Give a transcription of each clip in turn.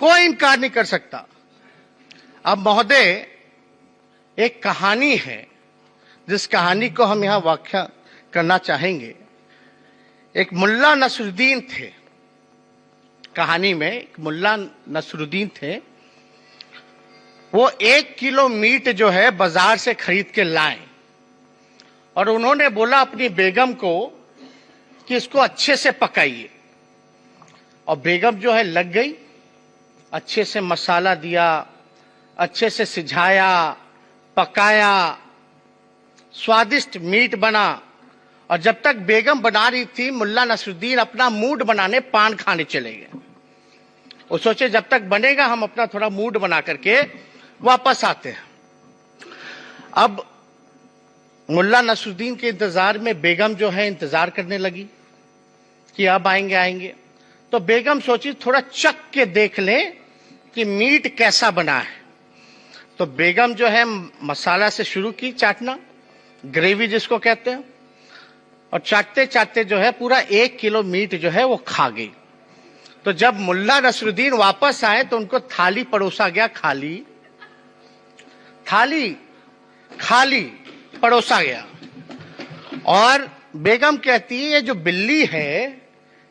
कोई इनकार नहीं कर सकता। अब महोदय, एक कहानी है जिस कहानी को हम यहां व्याख्या करना चाहेंगे। एक मुल्ला नसरुद्दीन थे। कहानी में एक मुल्ला नसरुद्दीन थे। वो 1 किलो मीट जो है बाजार से खरीद के लाए और उन्होंने बोला अपनी बेगम को कि इसको अच्छे से पकाइए। और बेगम जो है लग गई, अच्छे से मसाला दिया, अच्छे से सिझाया, पकाया, स्वादिष्ट मीट बना। और जब तक बेगम बना रही थी, मुल्ला नसरुद्दीन अपना मूड बनाने पान खाने चले गए। वो सोचे जब तक बनेगा हम अपना थोड़ा मूड बना करके वापस आते हैं। अब मुल्ला नसरुद्दीन के इंतजार में बेगम जो है इंतजार करने लगी कि अब आएंगे। तो बेगम सोची थोड़ा चख के देख लें कि मीट कैसा बना है। तो बेगम जो है मसाला से शुरू की चाटना, ग्रेवी जिसको कहते हैं, और चाटते चाटते जो है पूरा 1 किलो मीट जो है वो खा गई। तो जब मुल्ला नसरुद्दीन वापस आए तो उनको थाली परोसा गया, थाली खाली परोसा गया। और बेगम कहती है ये जो बिल्ली है,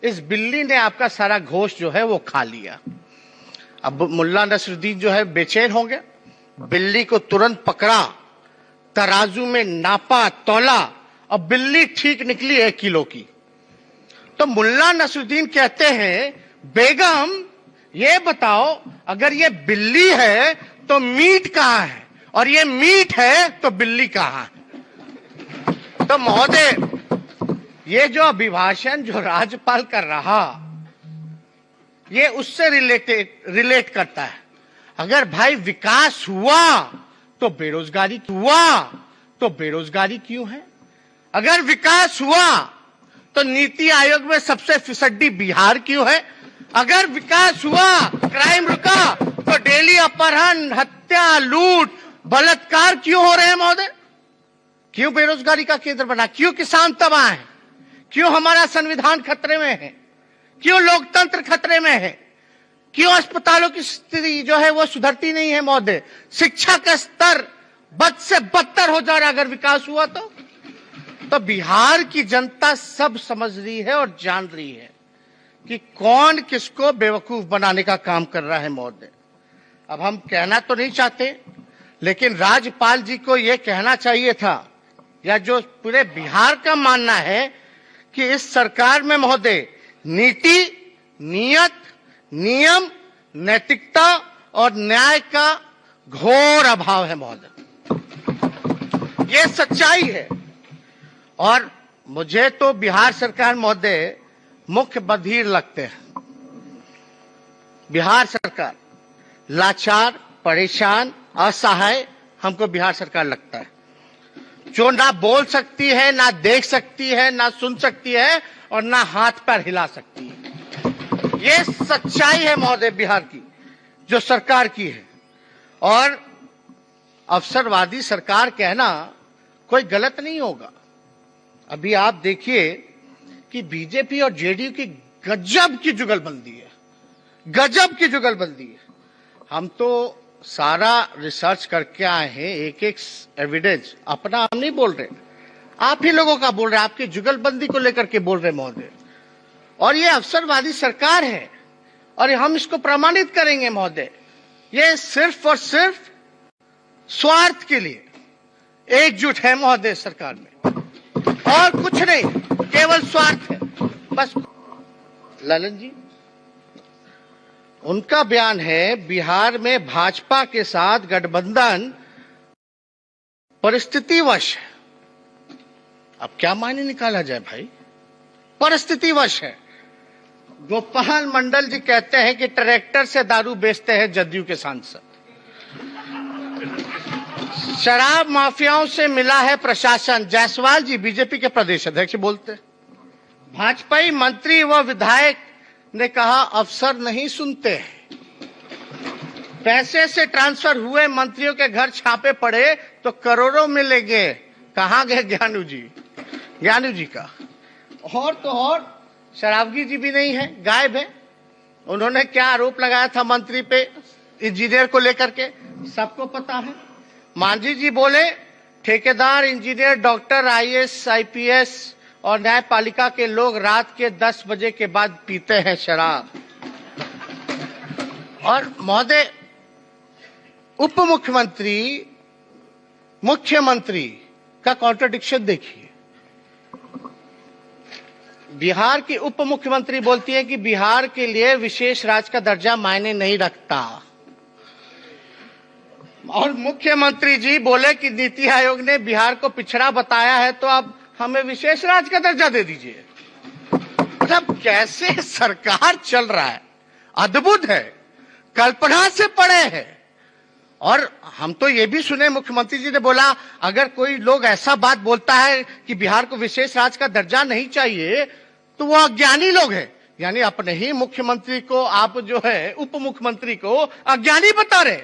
इस बिल्ली ने आपका सारा गोश्त जो है वो खा लिया। अब मुल्ला नसरुद्दीन जो है बेचैन हो गया। बिल्ली को तुरंत पकड़ा, तराजू में नापा, तौला, और बिल्ली ठीक निकली 1 किलो की। तो मुल्ला नसरुद्दीन कहते हैं बेगम ये बताओ, अगर ये बिल्ली है तो मीट कहां है, और ये मीट है तो बिल्ली कहां है। तो महोदय, ये जो अभिभाषण जो राज्यपाल कर रहा, ये उससे रिलेट करता है। अगर भाई विकास हुआ तो बेरोजगारी क्यों है? अगर विकास हुआ तो नीति आयोग में सबसे फिसड्डी बिहार क्यों है? अगर विकास हुआ, क्राइम रुका, तो डेली अपहरण, हत्या, लूट, बलात्कार क्यों हो रहे हैं महोदय? क्यों बेरोजगारी का केंद्र बना? क्यों किसान तबाह है? क्यों हमारा संविधान खतरे में है? क्यों लोकतंत्र खतरे में है? क्यों अस्पतालों की स्थिति जो है वो सुधरती नहीं है महोदय? शिक्षा का स्तर बद से बदतर हो जा रहा है अगर विकास हुआ तो बिहार की जनता सब समझ रही है और जान रही है कि कौन किसको बेवकूफ बनाने का काम कर रहा है महोदय। अब हम कहना तो नहीं चाहते, लेकिन राज्यपाल जी को यह कहना चाहिए था, या जो पूरे बिहार का मानना है कि इस सरकार में महोदय नीति, नियत, नियम, नैतिकता और न्याय का घोर अभाव है महोदय। यह सच्चाई है। और मुझे तो बिहार सरकार महोदय मुख्य बधिर लगते हैं। बिहार सरकार लाचार, परेशान, असहाय हमको बिहार सरकार लगता है, जो ना बोल सकती है, ना देख सकती है, ना सुन सकती है, और ना हाथ पैर हिला सकती है। ये सच्चाई है महोदय बिहार की, जो सरकार की है। और अवसरवादी सरकार कहना कोई गलत नहीं होगा। अभी आप देखिए कि बीजेपी और जेडीयू की गजब की जुगलबंदी है, गजब की जुगलबंदी है। हम तो सारा रिसर्च करके आए हैं, एक एविडेंस, अपना हम नहीं बोल रहे, आप ही लोगों का बोल रहे हैं, आपकी जुगलबंदी को लेकर के बोल रहे महोदय। और ये अवसरवादी सरकार है और हम इसको प्रमाणित करेंगे महोदय। ये सिर्फ और सिर्फ स्वार्थ के लिए एकजुट है महोदय सरकार में, और कुछ नहीं, केवल स्वार्थ है बस। ललन जी, उनका बयान है बिहार में भाजपा के साथ गठबंधन परिस्थितिवश है। अब क्या मायने निकाला जाए भाई? परिस्थितिवश है। गोपाल मंडल जी कहते हैं कि ट्रैक्टर से दारू बेचते हैं जदयू के सांसद। शराब माफियाओं से मिला है प्रशासन, जायसवाल जी बीजेपी के प्रदेश अध्यक्ष बोलते हैं। भाजपाई मंत्री व विधायक ने कहा अफसर नहीं सुनते। पैसे से ट्रांसफर हुए मंत्रियों के घर छापे पड़े तो करोड़ों मिलेंगे। कहां गए ज्ञानू जी का? और तो और शराबगी जी भी नहीं है, गायब है। उन्होंने क्या आरोप लगाया था मंत्री पे, इंजीनियर को लेकर के, सबको पता है। मांझी जी बोले ठेकेदार, इंजीनियर, डॉक्टर, आईएएस, आईपीएस और न्यायपालिका के लोग रात के 10 बजे के बाद पीते हैं शराब। और महोदय, उप मुख्यमंत्री मुख्यमंत्री का कॉन्ट्रडिक्शन देखिए। बिहार की उप मुख्यमंत्री बोलती है कि बिहार के लिए विशेष राज्य का दर्जा मायने नहीं रखता, और मुख्यमंत्री जी बोले कि नीति आयोग ने बिहार को पिछड़ा बताया है, तो अब हमें विशेष राज्य का दर्जा दे दीजिए। मतलब कैसे सरकार चल रहा है, अद्भुत है, कल्पना से परे है। और हम तो ये भी सुने, मुख्यमंत्री जी ने बोला अगर कोई लोग ऐसा बात बोलता है कि बिहार को विशेष राज्य का दर्जा नहीं चाहिए तो वो अज्ञानी लोग हैं। यानी अपने ही मुख्यमंत्री को आप जो है उप मुख्यमंत्री को अज्ञानी बता रहे।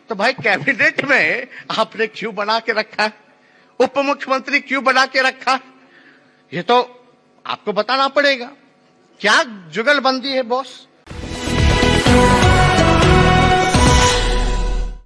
तो भाई कैबिनेट में आपने क्यों बना के रखा है, उप मुख्यमंत्री क्यों बना के रखा, ये तो आपको बताना पड़ेगा। क्या जुगलबंदी है बॉस।